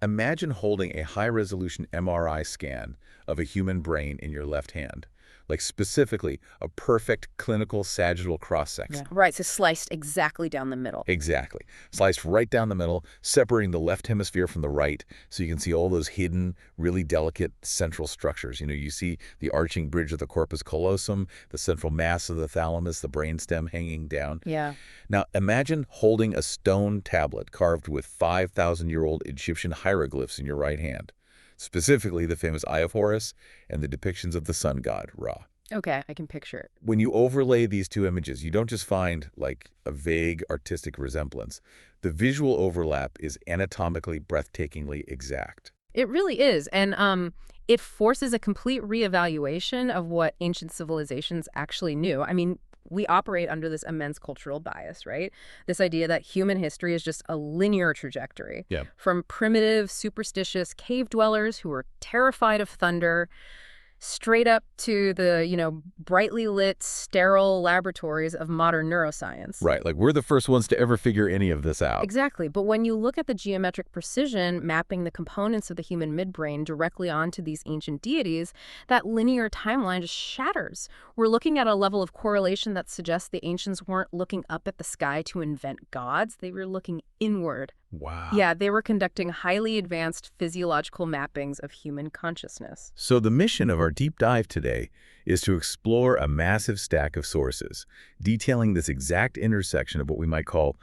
Imagine holding a high-resolution MRI scan of a human brain in your left hand, like specifically a perfect clinical sagittal cross-section. Yeah. Right, so sliced exactly down the middle. Exactly. Sliced right down the middle, separating the left hemisphere from the right, so you can see all those hidden, really delicate central structures. You see the arching bridge of the corpus callosum, the central mass of the thalamus, the brainstem hanging down. Yeah. Now, imagine holding a stone tablet carved with 5,000-year-old Egyptian hieroglyphs in your right hand, specifically the famous Eye of Horus and the depictions of the sun god, Ra. Okay, I can picture it. When you overlay these two images, you don't just find, like, a vague artistic resemblance. The visual overlap is anatomically breathtakingly exact. It really is. And it forces a complete reevaluation of what ancient civilizations actually knew. I mean, we operate under this immense cultural bias, right? This idea that human history is just a linear trajectory. Yeah. From primitive, superstitious cave dwellers who were terrified of thunder, straight up to the, brightly lit, sterile laboratories of modern neuroscience. Right, like we're the first ones to ever figure any of this out. Exactly. But when you look at the geometric precision mapping the components of the human midbrain directly onto these ancient deities, that linear timeline just shatters. We're looking at a level of correlation that suggests the ancients weren't looking up at the sky to invent gods. They were looking inward. Wow. Yeah, they were conducting highly advanced physiological mappings of human consciousness. So the mission of our deep dive today is to explore a massive stack of sources, detailing this exact intersection of what we might call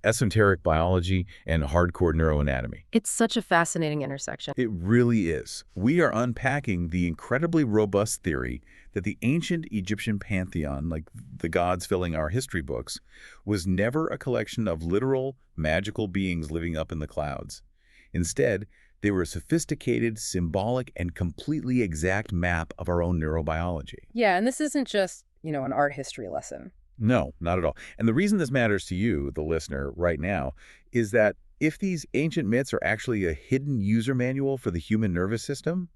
esoteric biology and hardcore neuroanatomy. It's such a fascinating intersection. It really is. We are unpacking the incredibly robust theory that the ancient Egyptian pantheon, like the gods filling our history books, was never a collection of literal, magical beings living up in the clouds. Instead, they were a sophisticated, symbolic, and completely exact map of our own neurobiology. Yeah, and this isn't just, an art history lesson. No, not at all. And the reason this matters to you, the listener, right now, is that if these ancient myths are actually a hidden user manual for the human nervous system,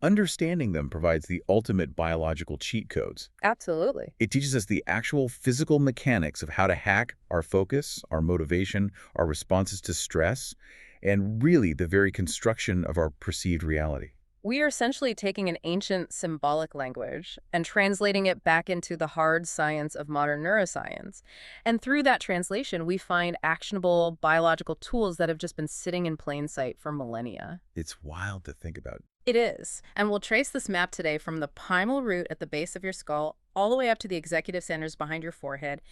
understanding them provides the ultimate biological cheat codes. Absolutely. It teaches us the actual physical mechanics of how to hack our focus, our motivation, our responses to stress, and really the very construction of our perceived reality. We are essentially taking an ancient symbolic language and translating it back into the hard science of modern neuroscience. And through that translation, we find actionable biological tools that have just been sitting in plain sight for millennia. It's wild to think about. It is. And we'll trace this map today from the pineal root at the base of your skull all the way up to the executive centers behind your forehead,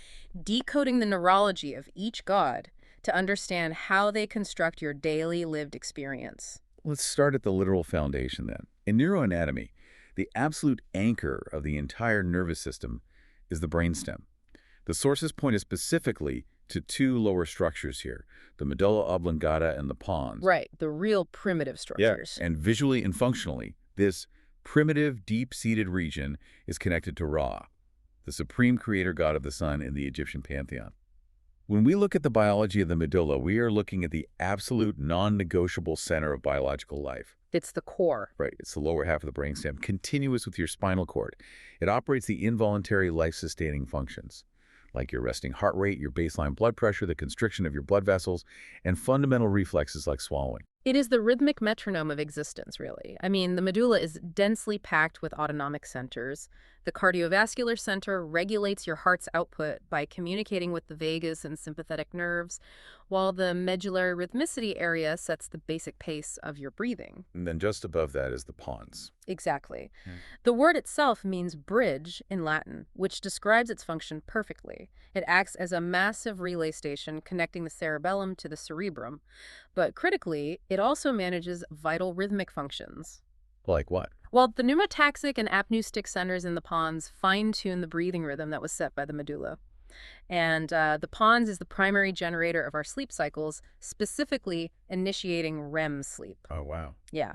decoding the neurology of each god to understand how they construct your daily lived experience. Let's start at the literal foundation then. In neuroanatomy, the absolute anchor of the entire nervous system is the brainstem. The sources point us specifically to two lower structures here, the medulla oblongata and the pons. Right, the real primitive structures. Yeah, and visually and functionally, this primitive, deep-seated region is connected to Ra, the supreme creator god of the sun in the Egyptian pantheon. When we look at the biology of the medulla, we are looking at the absolute non-negotiable center of biological life. It's the core. Right, it's the lower half of the brainstem, continuous with your spinal cord. It operates the involuntary life-sustaining functions, like your resting heart rate, your baseline blood pressure, the constriction of your blood vessels, and fundamental reflexes like swallowing. It is the rhythmic metronome of existence, really. I mean, the medulla is densely packed with autonomic centers. The cardiovascular center regulates your heart's output by communicating with the vagus and sympathetic nerves, while the medullary rhythmicity area sets the basic pace of your breathing. And then just above that is the pons. Exactly. The word itself means bridge in Latin, which describes its function perfectly. It acts as a massive relay station connecting the cerebellum to the cerebrum. But critically, it also manages vital rhythmic functions. Like what? Well, the pneumotaxic and apneustic centers in the pons fine-tune the breathing rhythm that was set by the medulla. And the pons is the primary generator of our sleep cycles, specifically initiating REM sleep. Oh, wow. Yeah.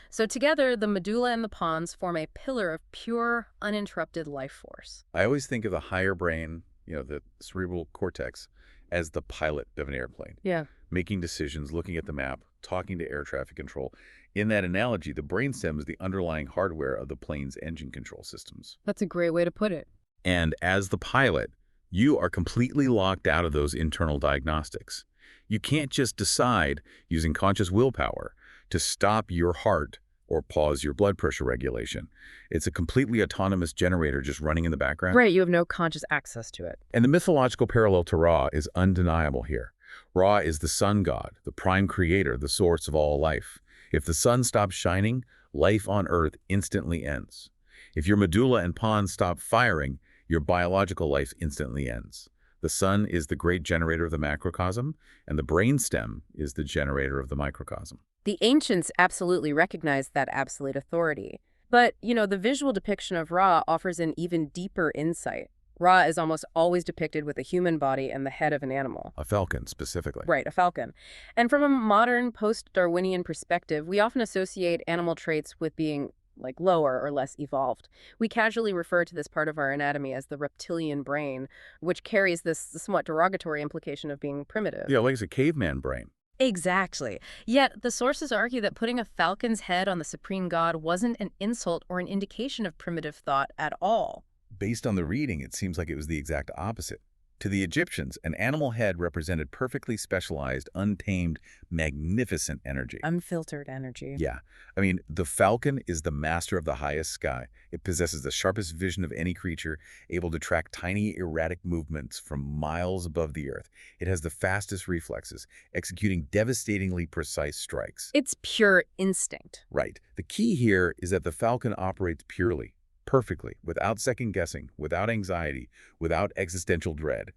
So together, the medulla and the pons form a pillar of pure, uninterrupted life force. I always think of the higher brain, the cerebral cortex, as the pilot of an airplane. Yeah. Making decisions, looking at the map, talking to air traffic control. In that analogy, the brainstem is the underlying hardware of the plane's engine control systems. That's a great way to put it. And as the pilot, you are completely locked out of those internal diagnostics. You can't just decide, using conscious willpower, to stop your heart or pause your blood pressure regulation. It's a completely autonomous generator just running in the background. Right, you have no conscious access to it. And the mythological parallel to Ra is undeniable here. Ra is the sun god, the prime creator, the source of all life. If the sun stops shining, life on Earth instantly ends. If your medulla and pons stop firing, your biological life instantly ends. The sun is the great generator of the macrocosm, and the brainstem is the generator of the microcosm. The ancients absolutely recognized that absolute authority. But, the visual depiction of Ra offers an even deeper insight. Ra is almost always depicted with a human body and the head of an animal. A falcon, specifically. Right, a falcon. And from a modern post-Darwinian perspective, we often associate animal traits with being lower or less evolved. We casually refer to this part of our anatomy as the reptilian brain, which carries this somewhat derogatory implication of being primitive. Yeah, like it's a caveman brain. Exactly. Yet, the sources argue that putting a falcon's head on the supreme god wasn't an insult or an indication of primitive thought at all. Based on the reading, it seems like it was the exact opposite. To the Egyptians, an animal head represented perfectly specialized, untamed, magnificent energy. Unfiltered energy. Yeah. I mean, the falcon is the master of the highest sky. It possesses the sharpest vision of any creature, able to track tiny, erratic movements from miles above the earth. It has the fastest reflexes, executing devastatingly precise strikes. It's pure instinct. Right. The key here is that the falcon operates purely, perfectly, without second-guessing, without anxiety, without existential dread.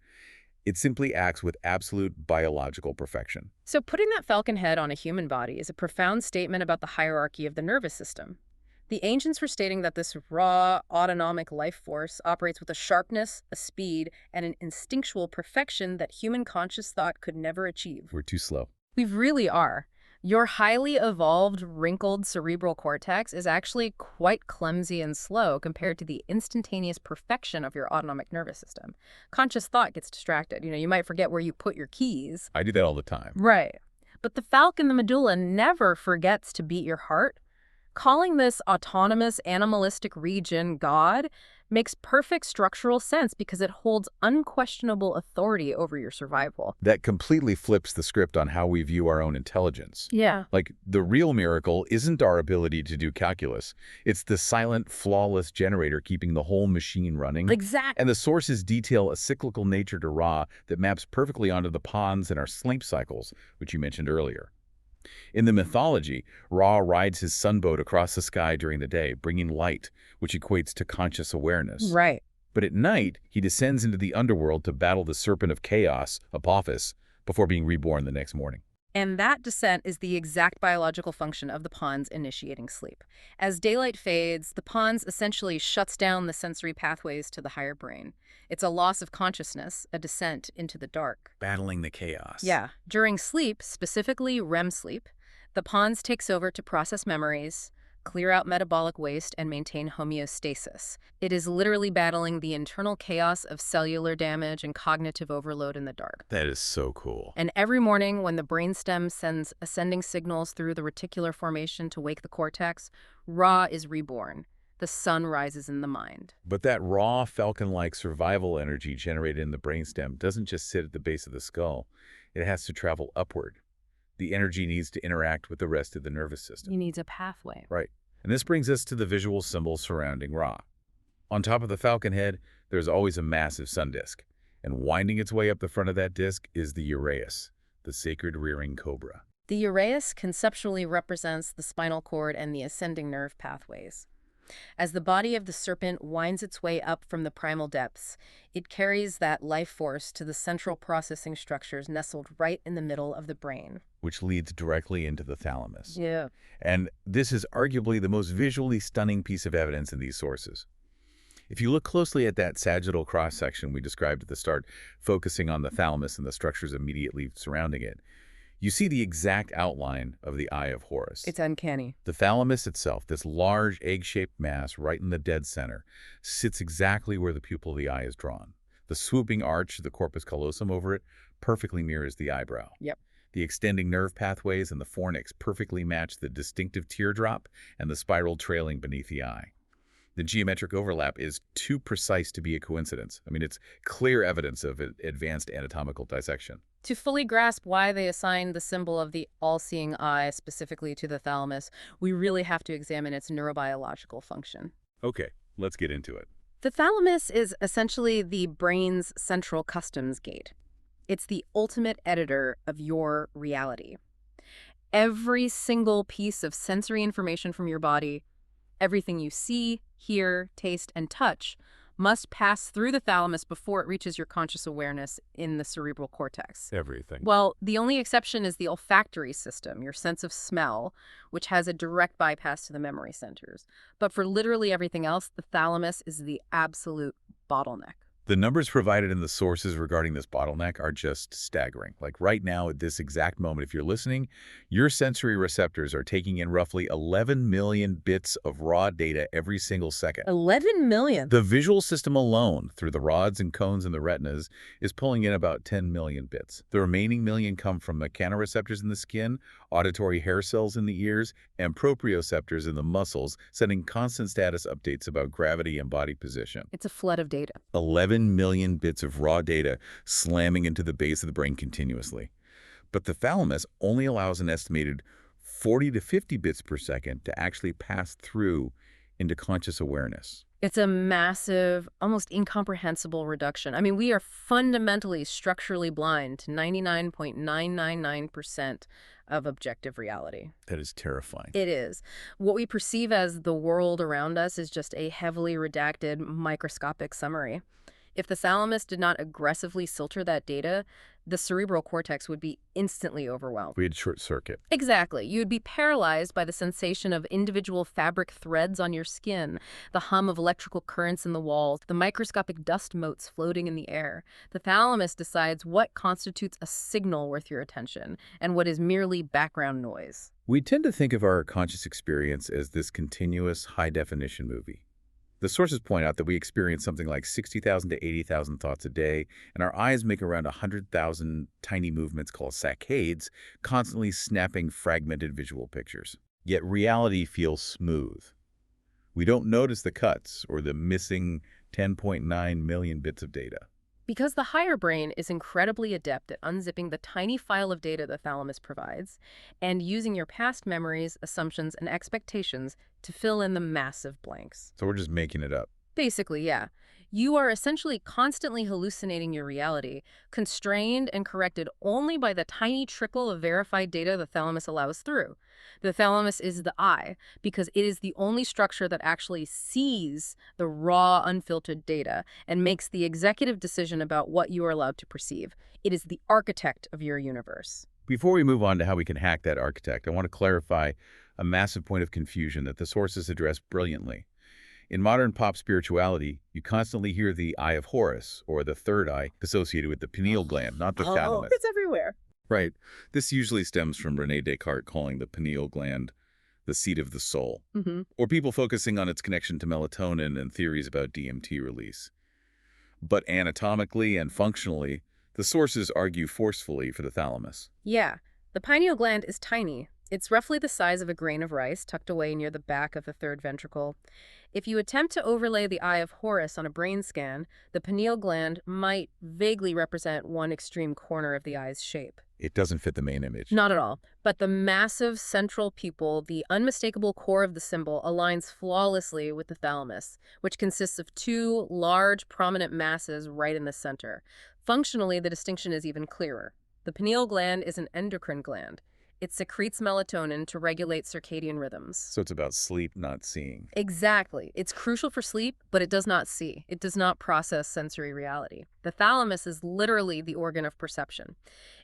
It simply acts with absolute biological perfection. So putting that falcon head on a human body is a profound statement about the hierarchy of the nervous system. The ancients were stating that this raw, autonomic life force operates with a sharpness, a speed, and an instinctual perfection that human conscious thought could never achieve. We're too slow. We really are. Your highly evolved, wrinkled cerebral cortex is actually quite clumsy and slow compared to the instantaneous perfection of your autonomic nervous system. Conscious thought gets distracted. You might forget where you put your keys. I do that all the time. Right. But the falcon, the medulla, never forgets to beat your heart. Calling this autonomous animalistic region God makes perfect structural sense because it holds unquestionable authority over your survival. That completely flips the script on how we view our own intelligence. Yeah. Like, the real miracle isn't our ability to do calculus. It's the silent, flawless generator keeping the whole machine running. Exactly. And the sources detail a cyclical nature to Ra that maps perfectly onto the pons and our sleep cycles, which you mentioned earlier. In the mythology, Ra rides his sunboat across the sky during the day, bringing light, which equates to conscious awareness. Right. But at night, he descends into the underworld to battle the serpent of chaos, Apophis, before being reborn the next morning. And that descent is the exact biological function of the pons initiating sleep. As daylight fades, the pons essentially shuts down the sensory pathways to the higher brain. It's a loss of consciousness, a descent into the dark. Battling the chaos. Yeah. During sleep, specifically REM sleep, the pons takes over to process memories, clear out metabolic waste, and maintain homeostasis. It is literally battling the internal chaos of cellular damage and cognitive overload in the dark. That is so cool. And every morning when the brainstem sends ascending signals through the reticular formation to wake the cortex, Ra is reborn. The sun rises in the mind. But that raw, falcon-like survival energy generated in the brainstem doesn't just sit at the base of the skull. It has to travel upward. The energy needs to interact with the rest of the nervous system. He needs a pathway. Right. And this brings us to the visual symbols surrounding Ra. On top of the falcon head, there's always a massive sun disk. And winding its way up the front of that disk is the uraeus, the sacred rearing cobra. The uraeus conceptually represents the spinal cord and the ascending nerve pathways. As the body of the serpent winds its way up from the primal depths, it carries that life force to the central processing structures nestled right in the middle of the brain. Which leads directly into the thalamus. Yeah. And this is arguably the most visually stunning piece of evidence in these sources. If you look closely at that sagittal cross-section we described at the start, focusing on the thalamus and the structures immediately surrounding it, you see the exact outline of the eye of Horus. It's uncanny. The thalamus itself, this large egg-shaped mass right in the dead center, sits exactly where the pupil of the eye is drawn. The swooping arch of the corpus callosum over it perfectly mirrors the eyebrow. Yep. The extending nerve pathways and the fornix perfectly match the distinctive teardrop and the spiral trailing beneath the eye. The geometric overlap is too precise to be a coincidence. I mean, it's clear evidence of advanced anatomical dissection. To fully grasp why they assigned the symbol of the all-seeing eye specifically to the thalamus, we really have to examine its neurobiological function. Okay, let's get into it. The thalamus is essentially the brain's central customs gate. It's the ultimate editor of your reality. Every single piece of sensory information from your body, everything you see, hear, taste, and touch must pass through the thalamus before it reaches your conscious awareness in the cerebral cortex. Everything. Well, the only exception is the olfactory system, your sense of smell, which has a direct bypass to the memory centers. But for literally everything else, the thalamus is the absolute bottleneck. The numbers provided in the sources regarding this bottleneck are just staggering. Like right now, at this exact moment, if you're listening, your sensory receptors are taking in roughly 11 million bits of raw data every single second. 11 million? The visual system alone, through the rods and cones in the retinas, is pulling in about 10 million bits. The remaining million come from mechanoreceptors in the skin, auditory hair cells in the ears, and proprioceptors in the muscles, sending constant status updates about gravity and body position. It's a flood of data. 11 million bits of raw data slamming into the base of the brain continuously. But the thalamus only allows an estimated 40 to 50 bits per second to actually pass through into conscious awareness. It's a massive, almost incomprehensible reduction. I mean, we are fundamentally structurally blind to 99.999% of objective reality. That is terrifying. It is. What we perceive as the world around us is just a heavily redacted microscopic summary. If the thalamus did not aggressively filter that data, the cerebral cortex would be instantly overwhelmed. We had short circuit. Exactly. You'd be paralyzed by the sensation of individual fabric threads on your skin, the hum of electrical currents in the walls, the microscopic dust motes floating in the air. The thalamus decides what constitutes a signal worth your attention and what is merely background noise. We tend to think of our conscious experience as this continuous high-definition movie. The sources point out that we experience something like 60,000 to 80,000 thoughts a day, and our eyes make around 100,000 tiny movements called saccades, constantly snapping fragmented visual pictures. Yet reality feels smooth. We don't notice the cuts or the missing 10.9 million bits of data. Because the higher brain is incredibly adept at unzipping the tiny file of data the thalamus provides and using your past memories, assumptions, and expectations to fill in the massive blanks. So we're just making it up. Basically, yeah. You are essentially constantly hallucinating your reality, constrained and corrected only by the tiny trickle of verified data the thalamus allows through. The thalamus is the eye because it is the only structure that actually sees the raw, unfiltered data and makes the executive decision about what you are allowed to perceive. It is the architect of your universe. Before we move on to how we can hack that architect, I want to clarify a massive point of confusion that the sources address brilliantly. In modern pop spirituality, you constantly hear the eye of Horus, or the third eye, associated with the pineal gland, not the thalamus. It's everywhere. Right. This usually stems from René Descartes calling the pineal gland the seat of the soul, or people focusing on its connection to melatonin and theories about DMT release. But anatomically and functionally, the sources argue forcefully for the thalamus. Yeah, the pineal gland is tiny. It's roughly the size of a grain of rice tucked away near the back of the third ventricle. If you attempt to overlay the eye of Horus on a brain scan, the pineal gland might vaguely represent one extreme corner of the eye's shape. It doesn't fit the main image. Not at all. But the massive central pupil, the unmistakable core of the symbol, aligns flawlessly with the thalamus, which consists of two large, prominent masses right in the center. Functionally, the distinction is even clearer. The pineal gland is an endocrine gland. It secretes melatonin to regulate circadian rhythms. So it's about sleep, not seeing. Exactly. It's crucial for sleep, but it does not see. It does not process sensory reality. The thalamus is literally the organ of perception.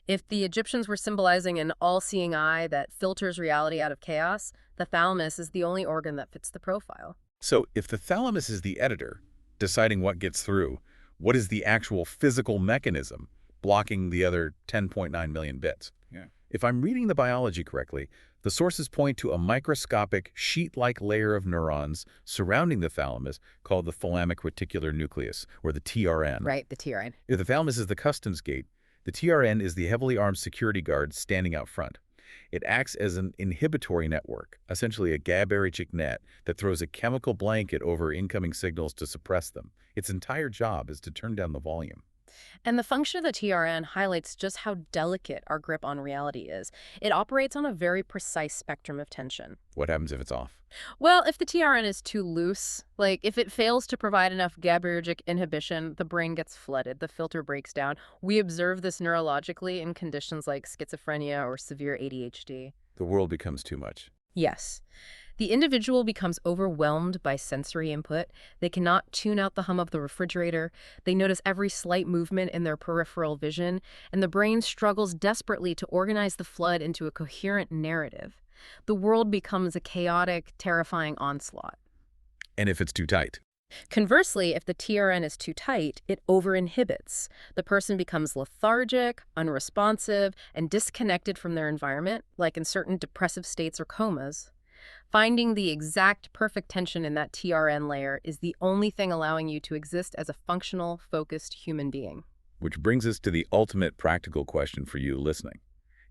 If the Egyptians were symbolizing an all-seeing eye that filters reality out of chaos, the thalamus is the only organ that fits the profile. So if the thalamus is the editor, deciding what gets through, what is the actual physical mechanism blocking the other 10.9 million bits? Yeah. If I'm reading the biology correctly, the sources point to a microscopic sheet-like layer of neurons surrounding the thalamus called the thalamic reticular nucleus, or the TRN. Right, the TRN. If the thalamus is the customs gate, the TRN is the heavily armed security guard standing out front. It acts as an inhibitory network, essentially a GABAergic net that throws a chemical blanket over incoming signals to suppress them. Its entire job is to turn down the volume. And the function of the TRN highlights just how delicate our grip on reality is. It operates on a very precise spectrum of tension. What happens if it's off? Well, if the TRN is too loose, like if it fails to provide enough GABAergic inhibition, the brain gets flooded, the filter breaks down. We observe this neurologically in conditions like schizophrenia or severe ADHD. The world becomes too much. Yes. The individual becomes overwhelmed by sensory input. They cannot tune out the hum of the refrigerator. They notice every slight movement in their peripheral vision, and the brain struggles desperately to organize the flood into a coherent narrative. The world becomes a chaotic, terrifying onslaught. And if it's too tight? Conversely, if the TRN is too tight, it over-inhibits. The person becomes lethargic, unresponsive, and disconnected from their environment, like in certain depressive states or comas. Finding the exact perfect tension in that TRN layer is the only thing allowing you to exist as a functional, focused human being. Which brings us to the ultimate practical question for you listening.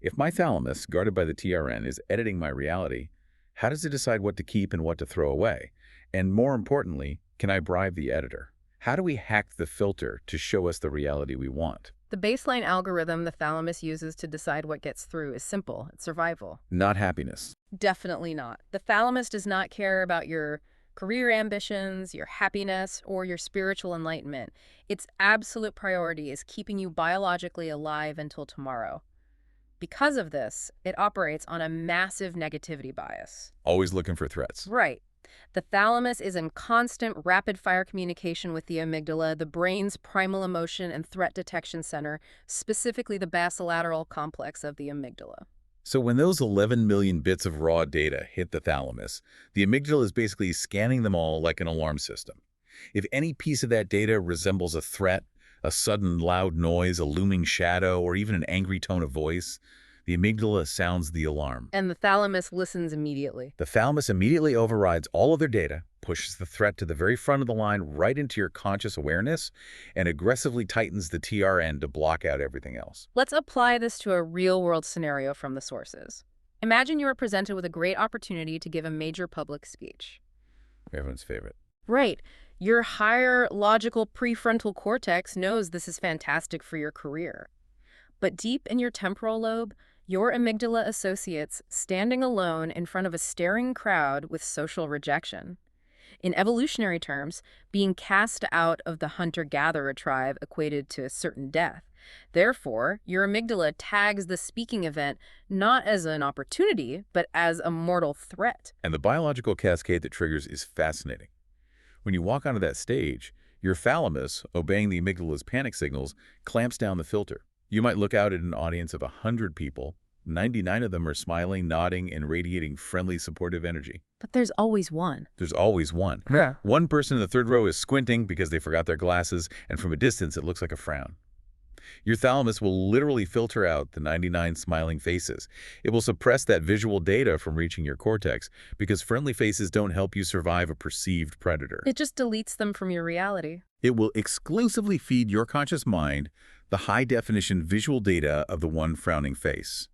If my thalamus, guarded by the TRN, is editing my reality, how does it decide what to keep and what to throw away? And more importantly, can I bribe the editor? How do we hack the filter to show us the reality we want? The baseline algorithm the thalamus uses to decide what gets through is simple. It's survival. Not happiness. Definitely not. The thalamus does not care about your career ambitions, your happiness, or your spiritual enlightenment. Its absolute priority is keeping you biologically alive until tomorrow. Because of this, it operates on a massive negativity bias. Always looking for threats. Right. The thalamus is in constant rapid-fire communication with the amygdala, the brain's primal emotion and threat detection center, specifically the basolateral complex of the amygdala. So when those 11 million bits of raw data hit the thalamus, the amygdala is basically scanning them all like an alarm system. If any piece of that data resembles a threat, a sudden loud noise, a looming shadow, or even an angry tone of voice, the amygdala sounds the alarm. And the thalamus listens immediately. The thalamus immediately overrides all of their data, pushes the threat to the very front of the line right into your conscious awareness, and aggressively tightens the TRN to block out everything else. Let's apply this to a real-world scenario from the sources. Imagine you are presented with a great opportunity to give a major public speech. Everyone's favorite. Right. Your higher logical prefrontal cortex knows this is fantastic for your career. But deep in your temporal lobe, your amygdala associates standing alone in front of a staring crowd with social rejection. In evolutionary terms, being cast out of the hunter-gatherer tribe equated to certain death. Therefore, your amygdala tags the speaking event not as an opportunity, but as a mortal threat. And the biological cascade that triggers is fascinating. When you walk onto that stage, your thalamus, obeying the amygdala's panic signals, clamps down the filter. You might look out at an audience of 100 people. 99 of them are smiling, nodding, and radiating friendly, supportive energy. But there's always one. There's always one. Yeah. One person in the third row is squinting because they forgot their glasses, and from a distance it looks like a frown. Your thalamus will literally filter out the 99 smiling faces. It will suppress that visual data from reaching your cortex because friendly faces don't help you survive a perceived predator. It just deletes them from your reality. It will exclusively feed your conscious mind the high-definition visual data of the one frowning face.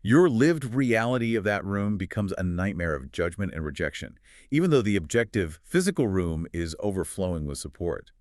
Your lived reality of that room becomes a nightmare of judgment and rejection, even though the objective physical room is overflowing with support.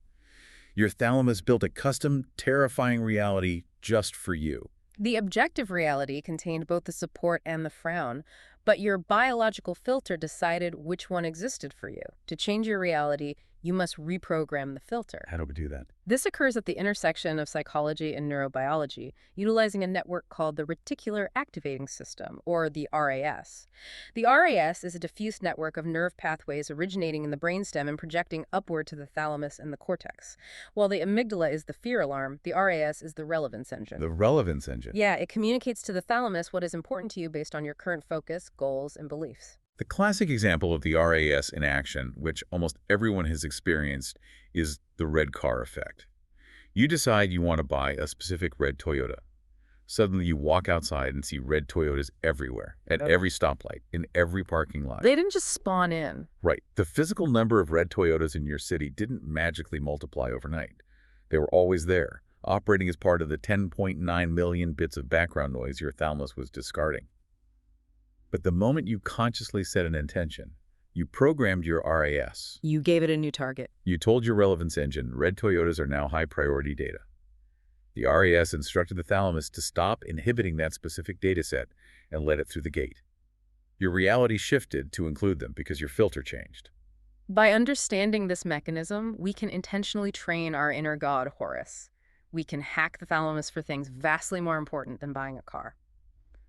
Your thalamus built a custom, terrifying reality just for you. The objective reality contained both the support and the frown, but your biological filter decided which one existed for you. To change your reality, you must reprogram the filter. How do we do that? This occurs at the intersection of psychology and neurobiology, utilizing a network called the Reticular Activating System, or the RAS. The RAS is a diffuse network of nerve pathways originating in the brainstem and projecting upward to the thalamus and the cortex. While the amygdala is the fear alarm, the RAS is the relevance engine. The relevance engine. Yeah, it communicates to the thalamus what is important to you based on your current focus, goals, and beliefs. The classic example of the RAS in action, which almost everyone has experienced, is the red car effect. You decide you want to buy a specific red Toyota. Suddenly you walk outside and see red Toyotas everywhere, at every stoplight, in every parking lot. They didn't just spawn in. Right. The physical number of red Toyotas in your city didn't magically multiply overnight. They were always there, operating as part of the 10.9 million bits of background noise your thalamus was discarding. But the moment you consciously set an intention, you programmed your RAS. You gave it a new target. You told your relevance engine, red Toyotas are now high-priority data. The RAS instructed the thalamus to stop inhibiting that specific data set and let it through the gate. Your reality shifted to include them because your filter changed. By understanding this mechanism, we can intentionally train our inner god, Horus. We can hack the thalamus for things vastly more important than buying a car.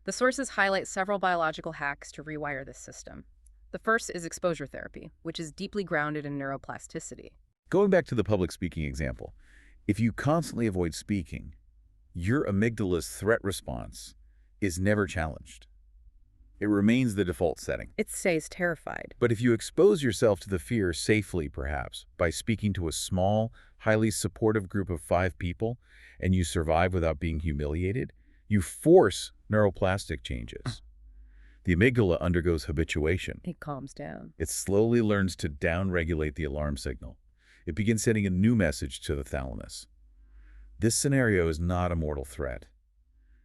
The sources highlight several biological hacks to rewire this system. The first is exposure therapy, which is deeply grounded in neuroplasticity. Going back to the public speaking example, if you constantly avoid speaking, your amygdala's threat response is never challenged. It remains the default setting. It stays terrified. But if you expose yourself to the fear safely, perhaps, by speaking to a small, highly supportive group of 5 people, and you survive without being humiliated, you force neuroplastic changes. The amygdala undergoes habituation. It calms down. It slowly learns to downregulate the alarm signal. It begins sending a new message to the thalamus. This scenario is not a mortal threat.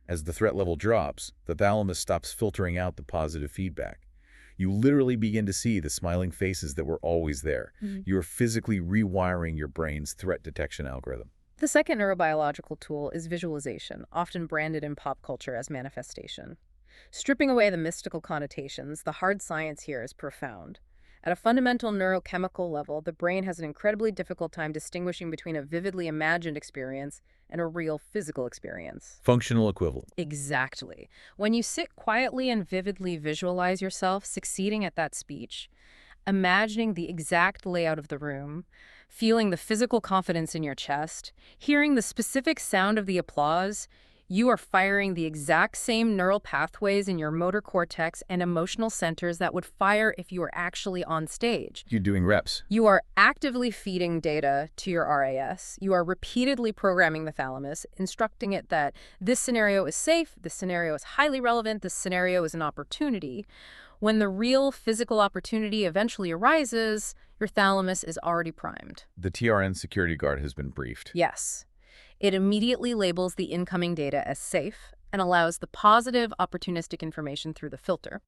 As the threat level drops, the thalamus stops filtering out the positive feedback. You literally begin to see the smiling faces that were always there. You are physically rewiring your brain's threat detection algorithm. The second neurobiological tool is visualization, often branded in pop culture as manifestation. Stripping away the mystical connotations, the hard science here is profound. At a fundamental neurochemical level, the brain has an incredibly difficult time distinguishing between a vividly imagined experience and a real physical experience. Functional equivalent. Exactly. When you sit quietly and vividly visualize yourself succeeding at that speech, imagining the exact layout of the room, feeling the physical confidence in your chest, hearing the specific sound of the applause, you are firing the exact same neural pathways in your motor cortex and emotional centers that would fire if you were actually on stage. You're doing reps. You are actively feeding data to your RAS. You are repeatedly programming the thalamus, instructing it that this scenario is safe, this scenario is highly relevant, this scenario is an opportunity. When the real physical opportunity eventually arises, your thalamus is already primed. The TRN security guard has been briefed. Yes. It immediately labels the incoming data as safe and allows the positive, opportunistic information through the filter.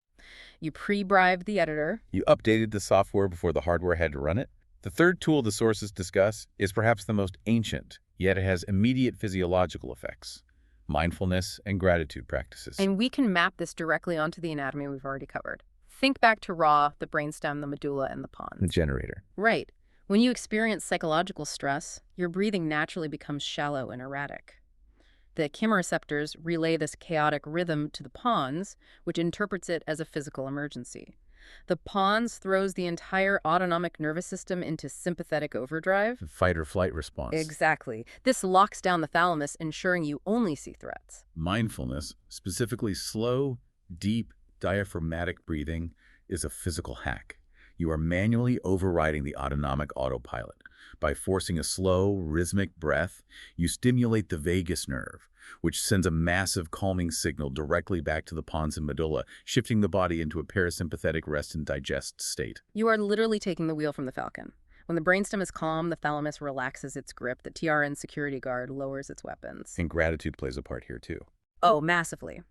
You pre-bribed the editor. You updated the software before the hardware had to run it. The third tool the sources discuss is perhaps the most ancient, yet it has immediate physiological effects: mindfulness and gratitude practices. And we can map this directly onto the anatomy we've already covered. Think back to Ra, the brainstem, the medulla, and the pons. The generator. Right. When you experience psychological stress, your breathing naturally becomes shallow and erratic. The chemoreceptors relay this chaotic rhythm to the pons, which interprets it as a physical emergency. The pons throws the entire autonomic nervous system into sympathetic overdrive. The fight or flight response. Exactly. This locks down the thalamus, ensuring you only see threats. Mindfulness, specifically slow, deep, diaphragmatic breathing, is a physical hack. You are manually overriding the autonomic autopilot. By forcing a slow, rhythmic breath, you stimulate the vagus nerve, which sends a massive calming signal directly back to the pons and medulla, shifting the body into a parasympathetic rest and digest state. You are literally taking the wheel from the falcon. When the brainstem is calm, the thalamus relaxes its grip, the TRN security guard lowers its weapons. And gratitude plays a part here too. Oh, massively.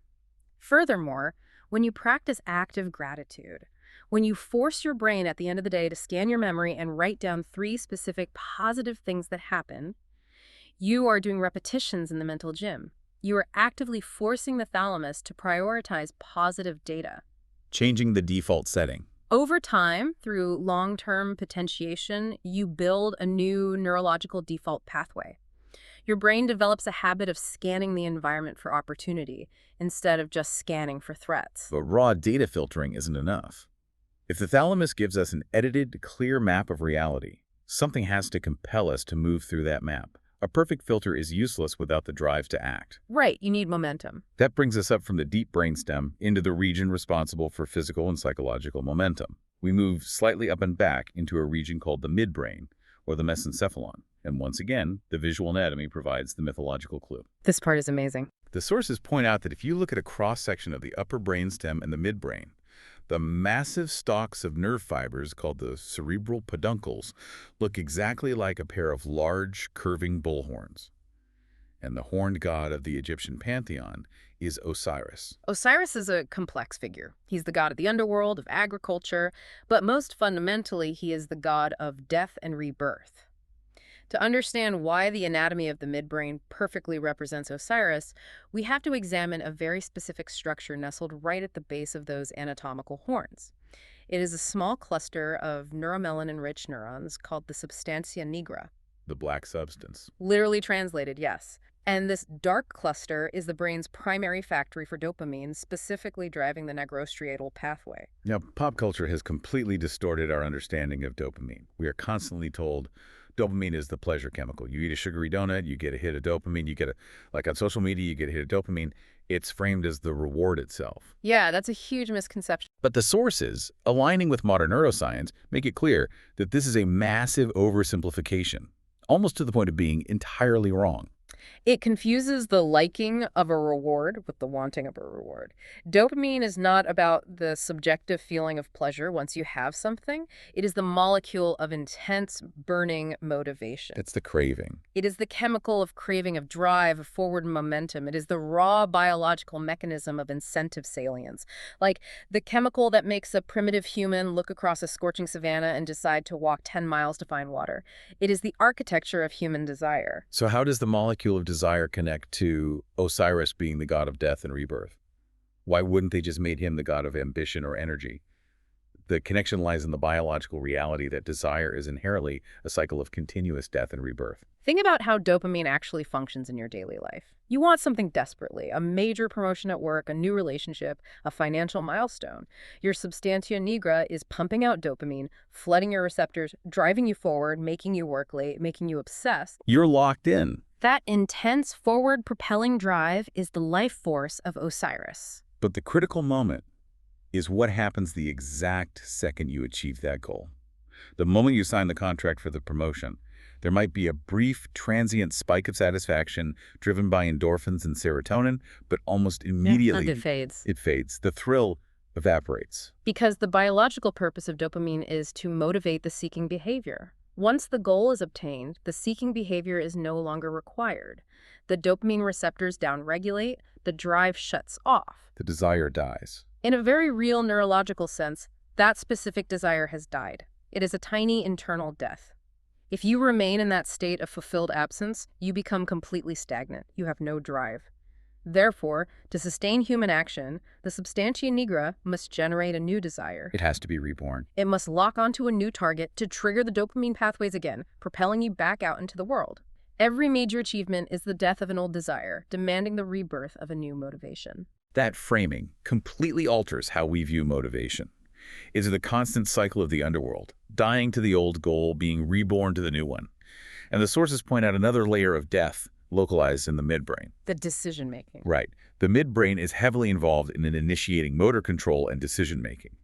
Furthermore, when you practice active gratitude, when you force your brain at the end of the day to scan your memory and write down 3 specific positive things that happen, you are doing repetitions in the mental gym. You are actively forcing the thalamus to prioritize positive data. Changing the default setting. Over time, through long-term potentiation, you build a new neurological default pathway. Your brain develops a habit of scanning the environment for opportunity instead of just scanning for threats. But raw data filtering isn't enough. If the thalamus gives us an edited, clear map of reality, something has to compel us to move through that map. A perfect filter is useless without the drive to act. Right, you need momentum. That brings us up from the deep brainstem into the region responsible for physical and psychological momentum. We move slightly up and back into a region called the midbrain, or the mesencephalon. And once again, the visual anatomy provides the mythological clue. This part is amazing. The sources point out that if you look at a cross-section of the upper brainstem and the midbrain, the massive stalks of nerve fibers, called the cerebral peduncles, look exactly like a pair of large, curving bullhorns. And the horned god of the Egyptian pantheon is Osiris. Osiris is a complex figure. He's the god of the underworld, of agriculture, but most fundamentally, he is the god of death and rebirth. To understand why the anatomy of the midbrain perfectly represents Osiris, we have to examine a very specific structure nestled right at the base of those anatomical horns. It is a small cluster of neuromelanin-rich neurons called the substantia nigra. The black substance. Literally translated, yes. And this dark cluster is the brain's primary factory for dopamine, specifically driving the nigrostriatal pathway. Now, pop culture has completely distorted our understanding of dopamine. We are constantly told dopamine is the pleasure chemical. You eat a sugary donut, you get a hit of dopamine. You get like on social media, you get a hit of dopamine. It's framed as the reward itself. Yeah, that's a huge misconception. But the sources, aligning with modern neuroscience, make it clear that this is a massive oversimplification, almost to the point of being entirely wrong. It confuses the liking of a reward with the wanting of a reward. Dopamine is not about the subjective feeling of pleasure once you have something. It is the molecule of intense, burning motivation. It's the craving. It is the chemical of craving, of drive, of forward momentum. It is the raw biological mechanism of incentive salience, like the chemical that makes a primitive human look across a scorching savanna and decide to walk 10 miles to find water. It is the architecture of human desire. So how does the molecule of desire connect to Osiris being the god of death and rebirth? Why wouldn't they just made him the god of ambition or energy? The connection lies in the biological reality that desire is inherently a cycle of continuous death and rebirth. Think about how dopamine actually functions in your daily life. You want something desperately, a major promotion at work, a new relationship, a financial milestone. Your substantia nigra is pumping out dopamine, flooding your receptors, driving you forward, making you work late, making you obsessed. You're locked in. That intense forward propelling drive is the life force of Osiris. But the critical moment is what happens the exact second you achieve that goal. The moment you sign the contract for the promotion, there might be a brief, transient spike of satisfaction driven by endorphins and serotonin, but almost immediately it fades. It fades. The thrill evaporates. Because the biological purpose of dopamine is to motivate the seeking behavior. Once the goal is obtained, the seeking behavior is no longer required. The dopamine receptors downregulate, the drive shuts off. The desire dies. In a very real neurological sense, that specific desire has died. It is a tiny internal death. If you remain in that state of fulfilled absence, you become completely stagnant. You have no drive. Therefore, to sustain human action, the substantia nigra must generate a new desire. It has to be reborn. It must lock onto a new target to trigger the dopamine pathways again, propelling you back out into the world. Every major achievement is the death of an old desire, demanding the rebirth of a new motivation. That framing completely alters how we view motivation. It's the constant cycle of the underworld, dying to the old goal, being reborn to the new one. And the sources point out another layer of death localized in the midbrain. The decision-making. Right. The midbrain is heavily involved in initiating motor control and decision-making.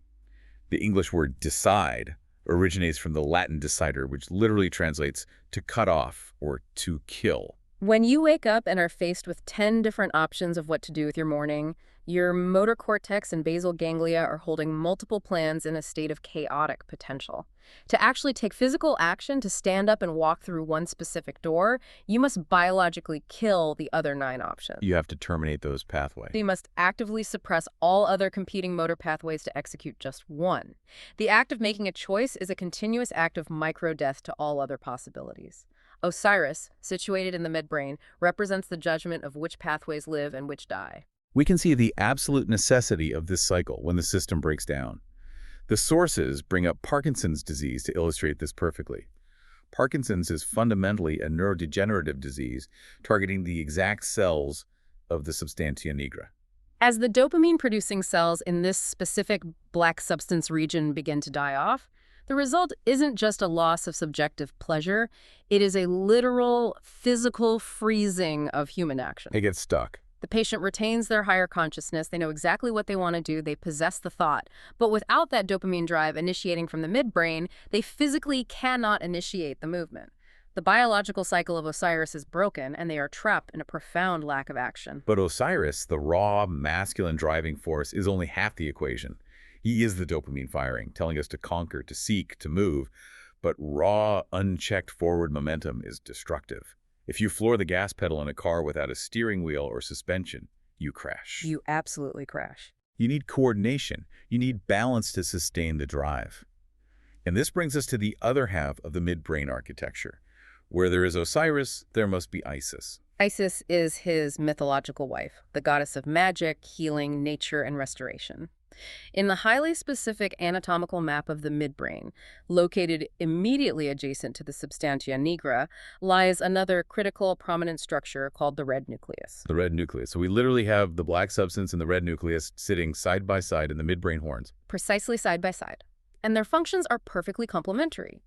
The English word decide originates from the Latin decider, which literally translates to cut off or to kill. When you wake up and are faced with 10 different options of what to do with your morning, your motor cortex and basal ganglia are holding multiple plans in a state of chaotic potential. To actually take physical action to stand up and walk through one specific door, you must biologically kill the other 9 options. You have to terminate those pathways. You must actively suppress all other competing motor pathways to execute just one. The act of making a choice is a continuous act of micro-death to all other possibilities. Osiris, situated in the midbrain, represents the judgment of which pathways live and which die. We can see the absolute necessity of this cycle when the system breaks down. The sources bring up Parkinson's disease to illustrate this perfectly. Parkinson's is fundamentally a neurodegenerative disease targeting the exact cells of the substantia nigra. As the dopamine-producing cells in this specific black substance region begin to die off, the result isn't just a loss of subjective pleasure, it is a literal, physical freezing of human action. They get stuck. The patient retains their higher consciousness, they know exactly what they want to do, they possess the thought. But without that dopamine drive initiating from the midbrain, they physically cannot initiate the movement. The biological cycle of Osiris is broken, and they are trapped in a profound lack of action. But Osiris, the raw, masculine driving force, is only half the equation. He is the dopamine firing, telling us to conquer, to seek, to move. But raw, unchecked forward momentum is destructive. If you floor the gas pedal in a car without a steering wheel or suspension, you crash. You absolutely crash. You need coordination. You need balance to sustain the drive. And this brings us to the other half of the midbrain architecture. Where there is Osiris, there must be Isis. Isis is his mythological wife, the goddess of magic, healing, nature, and restoration. In the highly specific anatomical map of the midbrain, located immediately adjacent to the substantia nigra, lies another critical prominent structure called the red nucleus. The red nucleus. So we literally have the black substance and the red nucleus sitting side by side in the midbrain horns. Precisely side by side. And their functions are perfectly complementary.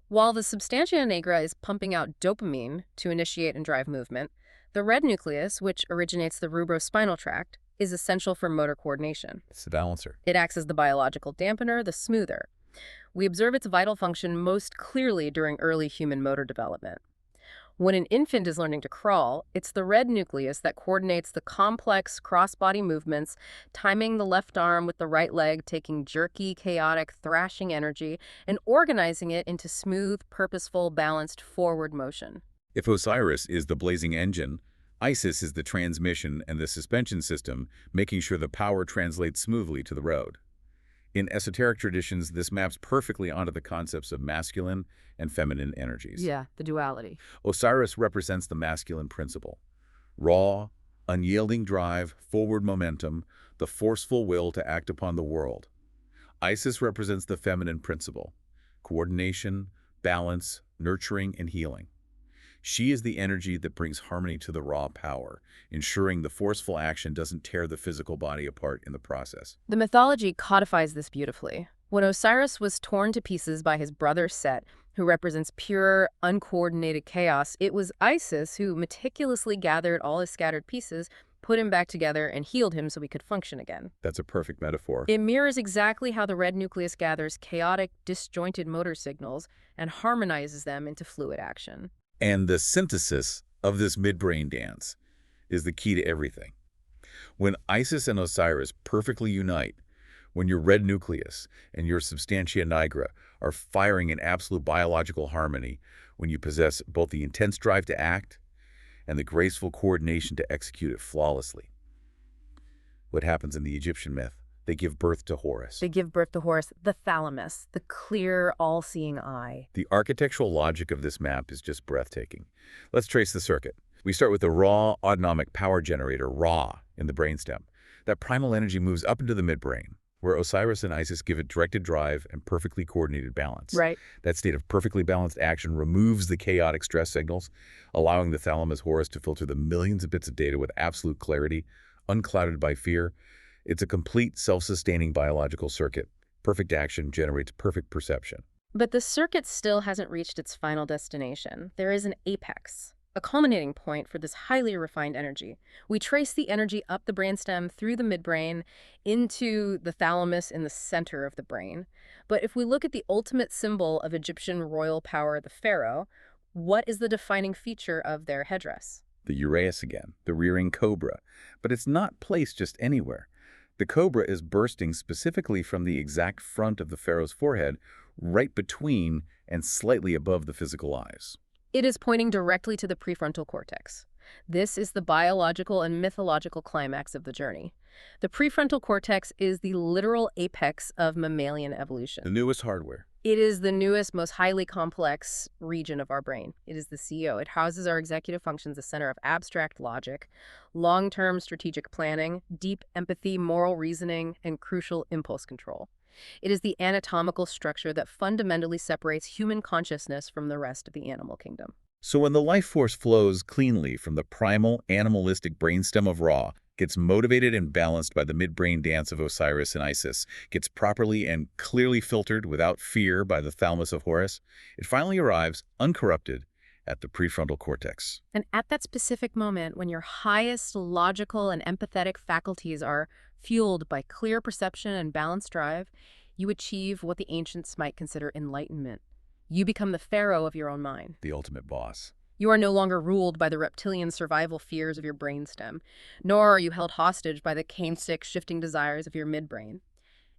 While the substantia nigra is pumping out dopamine to initiate and drive movement, the red nucleus, which originates the rubrospinal tract, is essential for motor coordination. It's the balancer. It acts as the biological dampener, the smoother. We observe its vital function most clearly during early human motor development. When an infant is learning to crawl, it's the red nucleus that coordinates the complex cross-body movements, timing the left arm with the right leg, taking jerky, chaotic, thrashing energy, and organizing it into smooth, purposeful, balanced forward motion. If Osiris is the blazing engine, Isis is the transmission and the suspension system, making sure the power translates smoothly to the road. In esoteric traditions, this maps perfectly onto the concepts of masculine and feminine energies. Yeah, the duality. Osiris represents the masculine principle. Raw, unyielding drive, forward momentum, the forceful will to act upon the world. Isis represents the feminine principle. Coordination, balance, nurturing, and healing. She is the energy that brings harmony to the raw power, ensuring the forceful action doesn't tear the physical body apart in the process. The mythology codifies this beautifully. When Osiris was torn to pieces by his brother Set, who represents pure, uncoordinated chaos, it was Isis who meticulously gathered all his scattered pieces, put him back together, and healed him so he could function again. That's a perfect metaphor. It mirrors exactly how the red nucleus gathers chaotic, disjointed motor signals and harmonizes them into fluid action. And the synthesis of this midbrain dance is the key to everything. When Isis and Osiris perfectly unite, when your red nucleus and your substantia nigra are firing in absolute biological harmony, when you possess both the intense drive to act and the graceful coordination to execute it flawlessly. What happens in the Egyptian myth? They give birth to Horus. They give birth to Horus, the thalamus, the clear, all-seeing eye. The architectural logic of this map is just breathtaking. Let's trace the circuit. We start with the raw autonomic power generator, Ra, in the brainstem. That primal energy moves up into the midbrain, where Osiris and Isis give it directed drive and perfectly coordinated balance. Right. That state of perfectly balanced action removes the chaotic stress signals, allowing the thalamus Horus to filter the millions of bits of data with absolute clarity, unclouded by fear. It's a complete self-sustaining biological circuit. Perfect action generates perfect perception. But the circuit still hasn't reached its final destination. There is an apex, a culminating point for this highly refined energy. We trace the energy up the brainstem through the midbrain into the thalamus in the center of the brain. But if we look at the ultimate symbol of Egyptian royal power, the pharaoh, what is the defining feature of their headdress? The uraeus again, the rearing cobra. But it's not placed just anywhere. The cobra is bursting specifically from the exact front of the pharaoh's forehead, right between and slightly above the physical eyes. It is pointing directly to the prefrontal cortex. This is the biological and mythological climax of the journey. The prefrontal cortex is the literal apex of mammalian evolution. The newest hardware. It is the newest, most highly complex region of our brain. It is the CEO. It houses our executive functions, the center of abstract logic, long-term strategic planning, deep empathy, moral reasoning, and crucial impulse control. It is the anatomical structure that fundamentally separates human consciousness from the rest of the animal kingdom. So when the life force flows cleanly from the primal, animalistic brainstem of Ra, gets motivated and balanced by the midbrain dance of Osiris and Isis, gets properly and clearly filtered without fear by the thalamus of Horus, it finally arrives, uncorrupted, at the prefrontal cortex. And at that specific moment, when your highest logical and empathetic faculties are fueled by clear perception and balanced drive, you achieve what the ancients might consider enlightenment. You become the pharaoh of your own mind. The ultimate boss. You are no longer ruled by the reptilian survival fears of your brainstem, nor are you held hostage by the cane-stick shifting desires of your midbrain.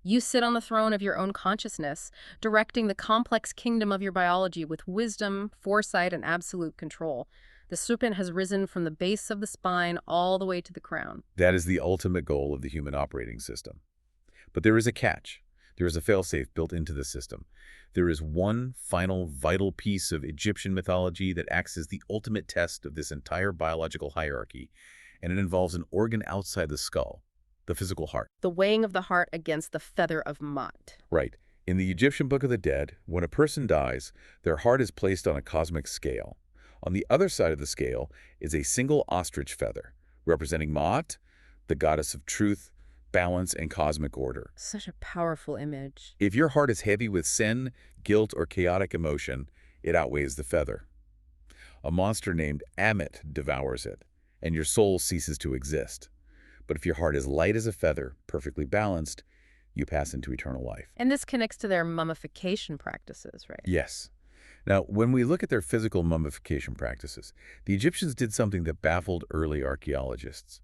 You sit on the throne of your own consciousness, directing the complex kingdom of your biology with wisdom, foresight, and absolute control. The serpent has risen from the base of the spine all the way to the crown. That is the ultimate goal of the human operating system. But there is a catch. There is a failsafe built into the system. There is one final vital piece of Egyptian mythology that acts as the ultimate test of this entire biological hierarchy, and it involves an organ outside the skull, the physical heart. The weighing of the heart against the feather of Ma'at. Right. In the Egyptian Book of the Dead, when a person dies, their heart is placed on a cosmic scale. On the other side of the scale is a single ostrich feather, representing Ma'at, the goddess of truth, balance, and cosmic order. Such a powerful image. If your heart is heavy with sin, guilt, or chaotic emotion, it outweighs the feather. A monster named Ammit devours it, and your soul ceases to exist. But if your heart is light as a feather, perfectly balanced, you pass into eternal life. And this connects to their mummification practices, right? Yes. Now, when we look at their physical mummification practices, the Egyptians did something that baffled early archaeologists.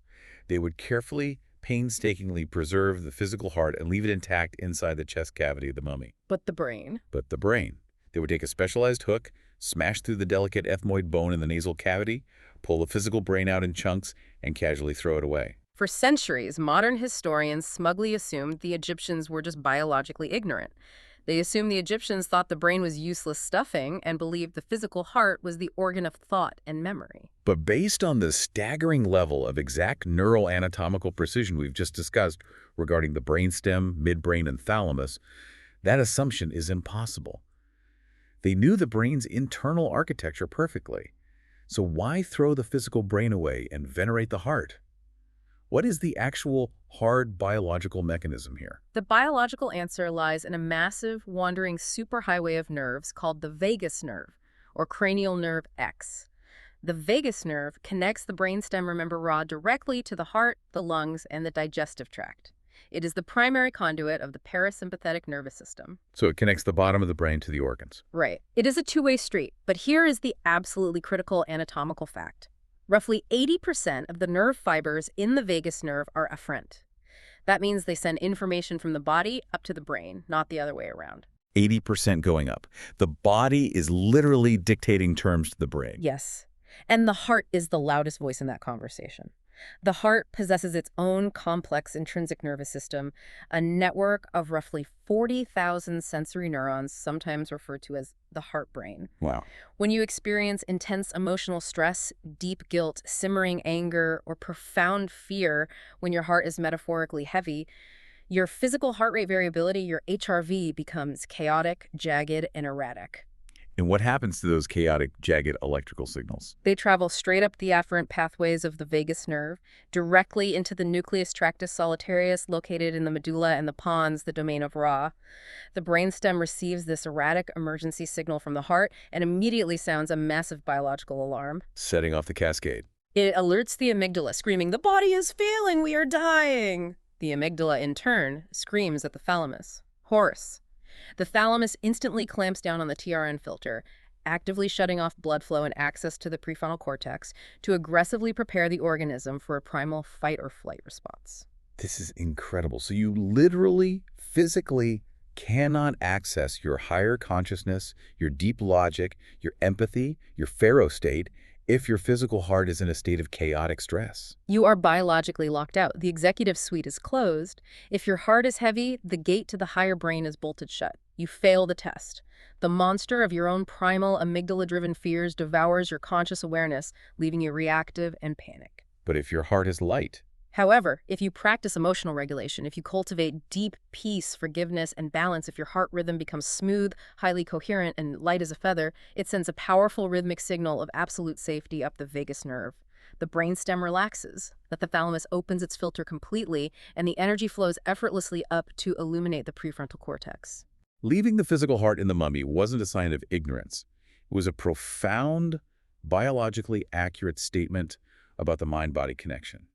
They would carefully, painstakingly preserve the physical heart and leave it intact inside the chest cavity of the mummy. But the brain? But the brain. They would take a specialized hook, smash through the delicate ethmoid bone in the nasal cavity, pull the physical brain out in chunks, and casually throw it away. For centuries, modern historians smugly assumed the Egyptians were just biologically ignorant. They assumed the Egyptians thought the brain was useless stuffing and believed the physical heart was the organ of thought and memory. But based on the staggering level of exact neural anatomical precision we've just discussed regarding the brainstem, midbrain, and thalamus, that assumption is impossible. They knew the brain's internal architecture perfectly. So why throw the physical brain away and venerate the heart? What is the actual hard biological mechanism here? The biological answer lies in a massive, wandering superhighway of nerves called the vagus nerve, or cranial nerve X. The vagus nerve connects the brainstem, remember, rod directly to the heart, the lungs, and the digestive tract. It is the primary conduit of the parasympathetic nervous system. So it connects the bottom of the brain to the organs. Right. It is a two-way street, but here is the absolutely critical anatomical fact. Roughly 80% of the nerve fibers in the vagus nerve are afferent. That means they send information from the body up to the brain, not the other way around. 80% going up. The body is literally dictating terms to the brain. Yes. And the heart is the loudest voice in that conversation. The heart possesses its own complex intrinsic nervous system, a network of roughly 40,000 sensory neurons, sometimes referred to as the heart brain. Wow. When you experience intense emotional stress, deep guilt, simmering anger, or profound fear when your heart is metaphorically heavy, your physical heart rate variability, your HRV, becomes chaotic, jagged, and erratic. And what happens to those chaotic, jagged electrical signals? They travel straight up the afferent pathways of the vagus nerve, directly into the nucleus tractus solitarius located in the medulla and the pons, the domain of Ra. The brainstem receives this erratic emergency signal from the heart and immediately sounds a massive biological alarm. Setting off the cascade. It alerts the amygdala, screaming, "The body is failing, we are dying!" The amygdala, in turn, screams at the thalamus, Horus. The thalamus instantly clamps down on the TRN filter, actively shutting off blood flow and access to the prefrontal cortex to aggressively prepare the organism for a primal fight or flight response. This is incredible. So you literally, physically cannot access your higher consciousness, your deep logic, your empathy, your pharaoh state, if your physical heart is in a state of chaotic stress. You are biologically locked out. The executive suite is closed. If your heart is heavy, the gate to the higher brain is bolted shut. You fail the test. The monster of your own primal, amygdala-driven fears devours your conscious awareness, leaving you reactive and panic. But if your heart is light, However, if you practice emotional regulation, if you cultivate deep peace, forgiveness, and balance, if your heart rhythm becomes smooth, highly coherent, and light as a feather, it sends a powerful rhythmic signal of absolute safety up the vagus nerve. The brainstem relaxes, that the thalamus opens its filter completely, and the energy flows effortlessly up to illuminate the prefrontal cortex. leaving the physical heart in the mummy wasn't a sign of ignorance. It was a profound, biologically accurate statement about the mind-body connection.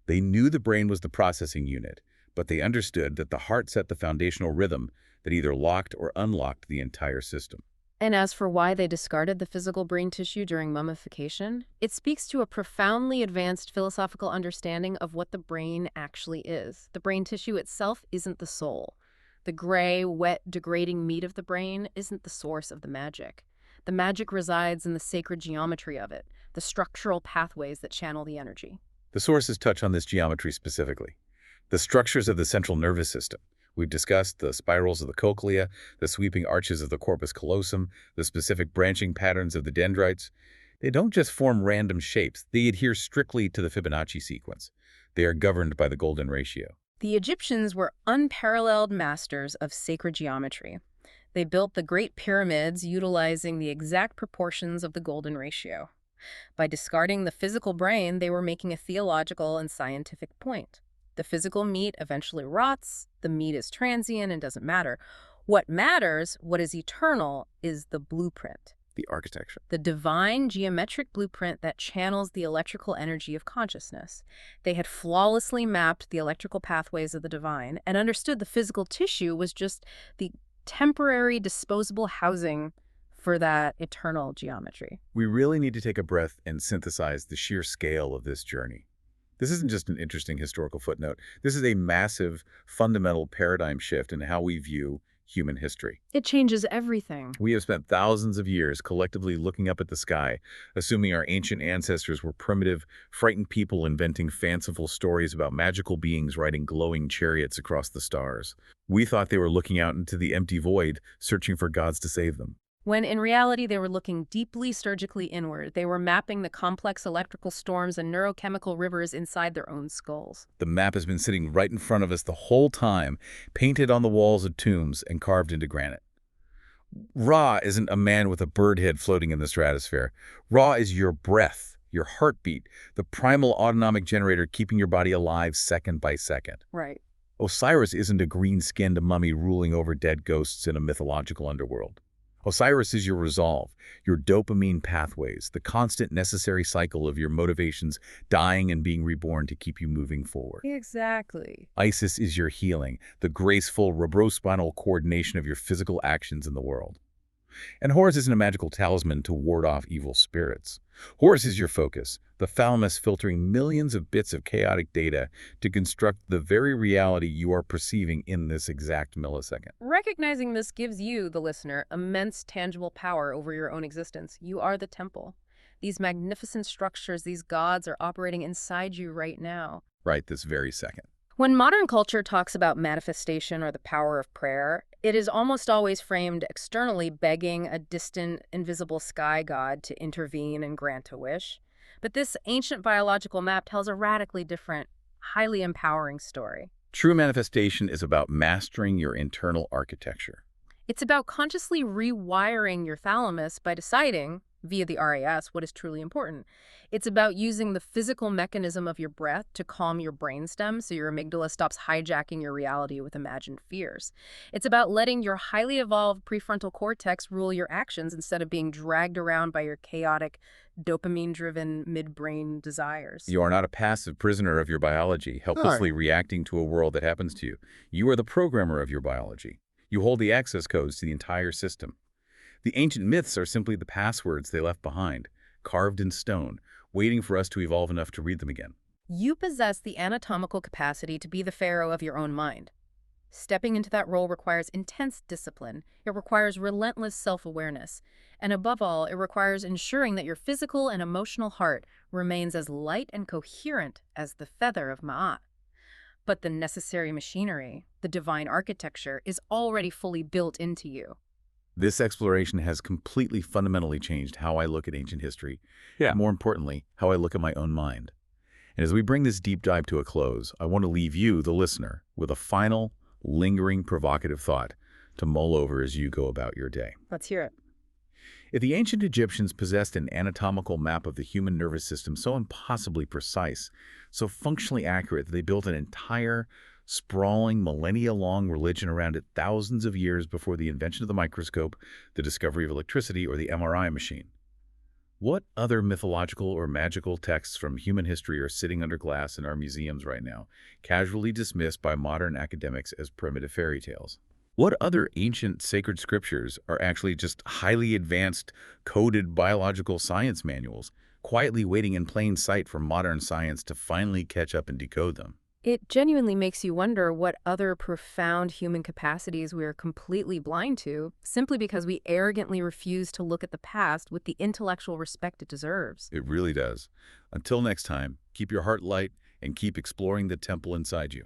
They knew the brain was the processing unit, but they understood that the heart set the foundational rhythm that either locked or unlocked the entire system. And as for why they discarded the physical brain tissue during mummification, it speaks to a profoundly advanced philosophical understanding of what the brain actually is. The brain tissue itself isn't the soul. The gray, wet, degrading meat of the brain isn't the source of the magic. The magic resides in the sacred geometry of it, the structural pathways that channel the energy. The sources touch on this geometry specifically. The structures of the central nervous system. We've discussed the spirals of the cochlea, the sweeping arches of the corpus callosum, the specific branching patterns of the dendrites. They don't just form random shapes. They adhere strictly to the Fibonacci sequence. They are governed by the golden ratio. The Egyptians were unparalleled masters of sacred geometry. They built the Great Pyramids utilizing the exact proportions of the golden ratio. By discarding the physical brain, they were making a theological and scientific point. The physical meat eventually rots, the meat is transient and doesn't matter. What matters, what is eternal, is the blueprint. The architecture. The divine geometric blueprint that channels the electrical energy of consciousness. They had flawlessly mapped the electrical pathways of the divine and understood the physical tissue was just the temporary disposable housing for that eternal geometry. We really need to take a breath and synthesize the sheer scale of this journey. This isn't just an interesting historical footnote. This is a massive, fundamental paradigm shift in how we view human history. It changes everything. We have spent thousands of years collectively looking up at the sky, assuming our ancient ancestors were primitive, frightened people inventing fanciful stories about magical beings riding glowing chariots across the stars. We thought they were looking out into the empty void, searching for gods to save them. When in reality they were looking deeply surgically inward. They were mapping the complex electrical storms and neurochemical rivers inside their own skulls. The map has been sitting right in front of us the whole time, painted on the walls of tombs and carved into granite. Ra isn't a man with a bird head floating in the stratosphere. Ra is your breath, your heartbeat, the primal autonomic generator keeping your body alive second by second. Right. Osiris isn't a green-skinned mummy ruling over dead ghosts in a mythological underworld. Osiris is your resolve, your dopamine pathways, the constant necessary cycle of your motivations dying and being reborn to keep you moving forward. Exactly. Isis is your healing, the graceful ribrospinal coordination of your physical actions in the world. And Horus isn't a magical talisman to ward off evil spirits. Horus is your focus, the thalamus filtering millions of bits of chaotic data to construct the very reality you are perceiving in this exact millisecond. Recognizing this gives you, the listener, immense tangible power over your own existence. You are the temple. These magnificent structures, these gods are operating inside you right now. Right this very second. When modern culture talks about manifestation or the power of prayer, it is almost always framed externally, begging a distant, invisible sky god to intervene and grant a wish. But this ancient biological map tells a radically different, highly empowering story. True manifestation is about mastering your internal architecture. It's about consciously rewiring your thalamus by deciding, via the RAS, what is truly important. It's about using the physical mechanism of your breath to calm your brainstem so your amygdala stops hijacking your reality with imagined fears. It's about letting your highly evolved prefrontal cortex rule your actions instead of being dragged around by your chaotic, dopamine-driven midbrain desires. You are not a passive prisoner of your biology, helplessly reacting to a world that happens to you. You are the programmer of your biology. You hold the access codes to the entire system. The ancient myths are simply the passwords they left behind, carved in stone, waiting for us to evolve enough to read them again. You possess the anatomical capacity to be the pharaoh of your own mind. Stepping into that role requires intense discipline. It requires relentless self-awareness. And above all, it requires ensuring that your physical and emotional heart remains as light and coherent as the feather of Ma'at. But the necessary machinery, the divine architecture, is already fully built into you. This exploration has completely fundamentally changed how I look at ancient history, and more importantly, how I look at my own mind. And as we bring this deep dive to a close, I want to leave you, the listener, with a final, lingering, provocative thought to mull over as you go about your day. Let's hear it. If the ancient Egyptians possessed an anatomical map of the human nervous system so impossibly precise, so functionally accurate that they built an entire, sprawling, millennia-long religion around it thousands of years before the invention of the microscope, the discovery of electricity, or the MRI machine, what other mythological or magical texts from human history are sitting under glass in our museums right now, casually dismissed by modern academics as primitive fairy tales? What other ancient sacred scriptures are actually just highly advanced, coded biological science manuals, quietly waiting in plain sight for modern science to finally catch up and decode them? It genuinely makes you wonder what other profound human capacities we are completely blind to, simply because we arrogantly refuse to look at the past with the intellectual respect it deserves. It really does. Until next time, keep your heart light and keep exploring the temple inside you.